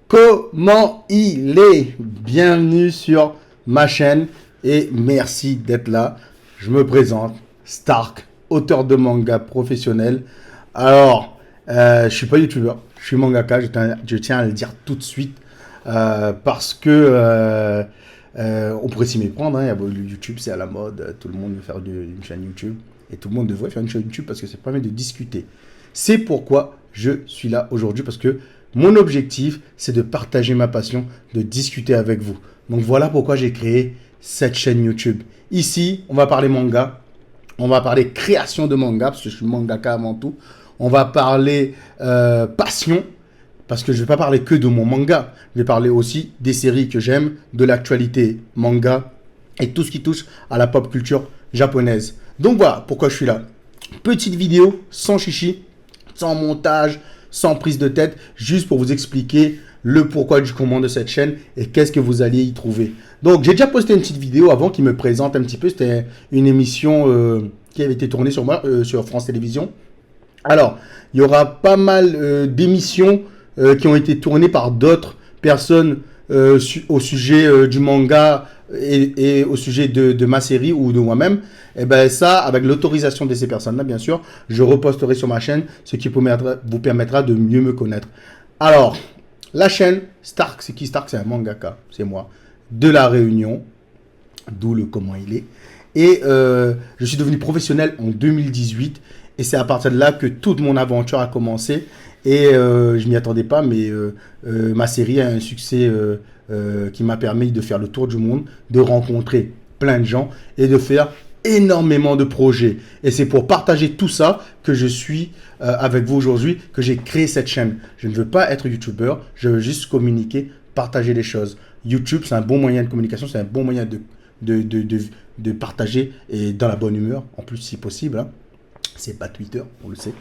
Comment il est? Bienvenue sur ma chaîne et merci d'être là. Je me présente, Stark, auteur de manga professionnel. Alors, je suis pas youtubeur, je suis mangaka, je tiens à le dire tout de suite parce que on pourrait s'y méprendre, hein. YouTube c'est à la mode, tout le monde veut faire une chaîne YouTube et tout le monde devrait faire une chaîne YouTube parce que ça permet de discuter. C'est pourquoi je suis là aujourd'hui parce que mon objectif, c'est de partager ma passion, de discuter avec vous. Donc voilà pourquoi j'ai créé cette chaîne YouTube. Ici, on va parler manga, on va parler création de manga, parce que je suis mangaka avant tout. On va parler passion, parce que je ne vais pas parler que de mon manga. Je vais parler aussi des séries que j'aime, de l'actualité manga, et tout ce qui touche à la pop culture japonaise. Donc voilà pourquoi je suis là. Petite vidéo, sans chichi, sans montage, sans prise de tête, juste pour vous expliquer le pourquoi du comment de cette chaîne et qu'est-ce que vous allez y trouver. Donc, j'ai déjà posté une petite vidéo avant qui me présente un petit peu. C'était une émission qui avait été tournée sur moi, sur France Télévisions. Alors, il y aura pas mal d'émissions qui ont été tournées par d'autres personnes au sujet du manga et au sujet de ma série ou de moi-même. Et ben ça, avec l'autorisation de ces personnes-là, bien sûr, je reposterai sur ma chaîne, ce qui vous permettra de mieux me connaître. Alors, la chaîne Stark, c'est qui Stark? C'est un mangaka, c'est moi, de La Réunion, d'où le comment il est. Et je suis devenu professionnel en 2018 et c'est à partir de là que toute mon aventure a commencé. Et je m'y attendais pas, mais ma série a un succès qui m'a permis de faire le tour du monde, de rencontrer plein de gens et de faire énormément de projets. Et c'est pour partager tout ça que je suis avec vous aujourd'hui, que j'ai créé cette chaîne. Je ne veux pas être youtubeur, je veux juste communiquer, partager les choses. YouTube, c'est un bon moyen de communication, c'est un bon moyen de partager et dans la bonne humeur, en plus si possible. Hein. C'est pas Twitter, on le sait.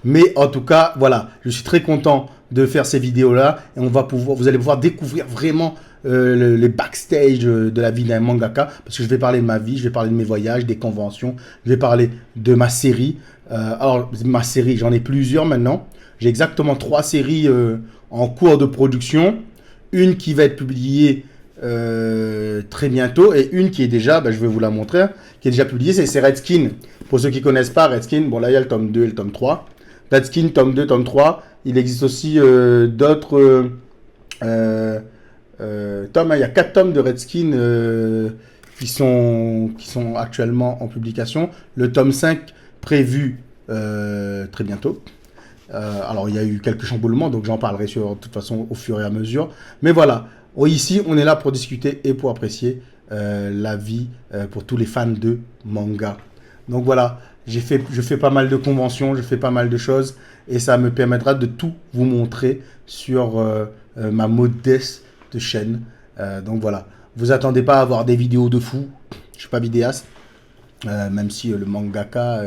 Mais en tout cas, voilà, je suis très content de faire ces vidéos-là et vous allez pouvoir découvrir vraiment les backstage de la vie d'un mangaka parce que je vais parler de ma vie, je vais parler de mes voyages, des conventions, je vais parler de ma série. Alors, ma série, j'en ai plusieurs maintenant. J'ai exactement 3 séries en cours de production. Une qui va être publiée très bientôt et une qui est déjà, je vais vous la montrer, qui est déjà publiée, c'est Redskin. Pour ceux qui ne connaissent pas Redskin, bon là il y a le tome 2 et le tome 3. Redskin, tome 2, tome 3. Il existe aussi d'autres tomes. Il y a 4 tomes de Redskin qui sont actuellement en publication. Le tome 5 prévu très bientôt. Alors il y a eu quelques chamboulements, donc j'en parlerai de toute façon au fur et à mesure. Mais voilà, ici on est là pour discuter et pour apprécier la vie pour tous les fans de manga. Donc voilà, je fais pas mal de conventions, je fais pas mal de choses et ça me permettra de tout vous montrer sur ma modeste chaîne. Donc voilà, vous attendez pas à avoir des vidéos de fou, je suis pas vidéaste, même si le mangaka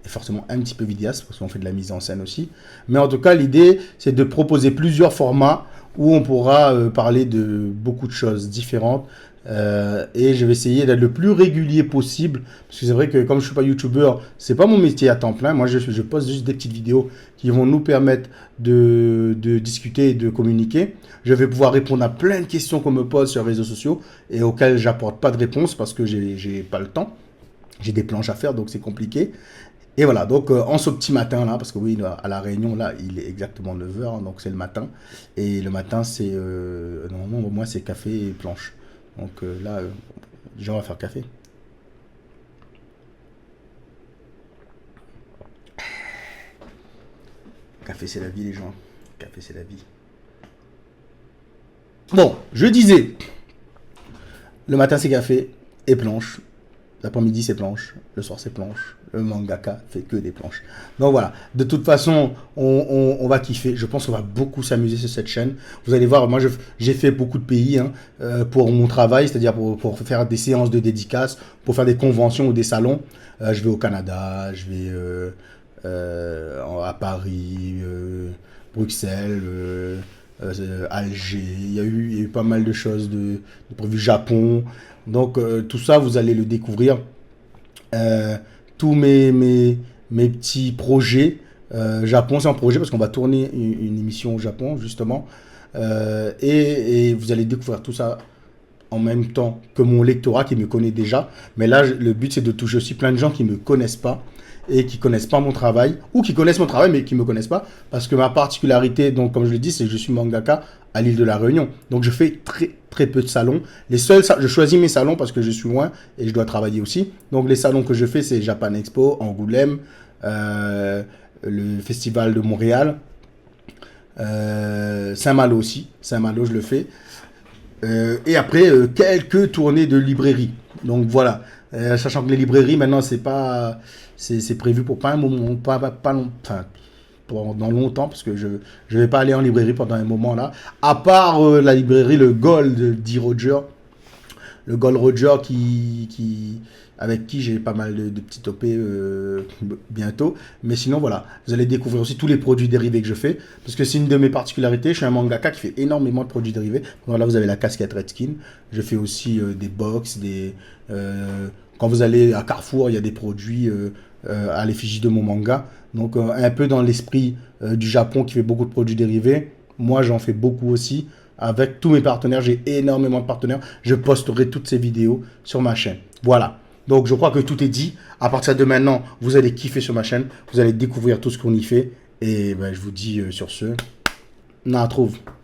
est forcément un petit peu vidéaste parce qu'on fait de la mise en scène aussi. Mais en tout cas, l'idée c'est de proposer plusieurs formats où on pourra parler de beaucoup de choses différentes. Et je vais essayer d'être le plus régulier possible parce que c'est vrai que comme je suis pas youtubeur, c'est pas mon métier à temps plein. Moi je poste juste des petites vidéos qui vont nous permettre de discuter et de communiquer. Je vais pouvoir répondre à plein de questions qu'on me pose sur les réseaux sociaux et auxquelles j'apporte pas de réponse parce que j'ai pas le temps. J'ai des planches à faire donc c'est compliqué. Et voilà, donc en ce petit matin là, parce que oui, à La Réunion là, il est exactement 9 h, donc c'est le matin. Et le matin c'est, normalement au moins c'est café et planche. Donc là, les gens vont faire café. Café c'est la vie les gens, café c'est la vie. Bon, je disais, le matin c'est café et planche. L'après-midi c'est planche, le soir c'est planche, le mangaka fait que des planches. Donc voilà, de toute façon, on va kiffer. Je pense qu'on va beaucoup s'amuser sur cette chaîne. Vous allez voir, moi j'ai fait beaucoup de pays pour mon travail, c'est-à-dire pour faire des séances de dédicaces, pour faire des conventions ou des salons. Je vais au Canada, je vais à Paris, Bruxelles, Alger, il y a eu pas mal de choses de prévu, Japon. Donc tout ça, vous allez le découvrir. Tous mes petits projets, Japon, c'est un projet parce qu'on va tourner une émission au Japon, justement. Et vous allez découvrir tout ça en même temps que mon lectorat qui me connaît déjà. Mais là, le but, c'est de toucher aussi plein de gens qui ne me connaissent pas et qui connaissent pas mon travail, ou qui connaissent mon travail mais qui me connaissent pas, parce que ma particularité, donc comme je l'ai dit, c'est que je suis mangaka à l'île de la Réunion. Donc je fais très peu de salons. Les seuls, je choisis mes salons parce que je suis loin et je dois travailler aussi. Donc les salons que je fais, c'est Japan Expo, Angoulême, le Festival de Montréal, Saint-Malo aussi. Saint-Malo, je le fais. Et après, quelques tournées de librairie. Donc voilà. Sachant que les librairies, maintenant, c'est prévu pour pas un moment, pas long, enfin, pendant longtemps, parce que je ne vais pas aller en librairie pendant un moment là. À part la librairie, le Gold d'E. Roger. Le Gold Roger avec qui j'ai pas mal de petits topés bientôt. Mais sinon, voilà, vous allez découvrir aussi tous les produits dérivés que je fais. Parce que c'est une de mes particularités. Je suis un mangaka qui fait énormément de produits dérivés. Donc là, vous avez la casquette Redskin. Je fais aussi des box, quand vous allez à Carrefour, il y a des produits à l'effigie de mon manga. Donc, un peu dans l'esprit du Japon qui fait beaucoup de produits dérivés. Moi, j'en fais beaucoup aussi. Avec tous mes partenaires, j'ai énormément de partenaires. Je posterai toutes ces vidéos sur ma chaîne. Voilà. Donc, je crois que tout est dit. À partir de maintenant, vous allez kiffer sur ma chaîne. Vous allez découvrir tout ce qu'on y fait. Et ben, je vous dis sur ce, on en retrouve.